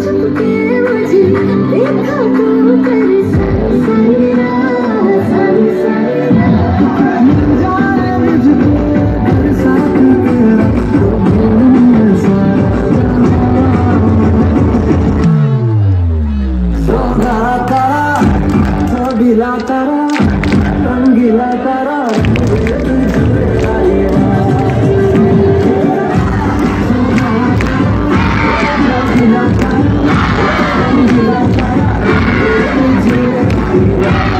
चुपके मुझे देखा तो कर सारी सारी रात सारी सारी रात मिल जाए मुझको तेरे साथ तेरा तो भूल सारा सोना तारा छबीला तारा रंगीला तारा Yeah.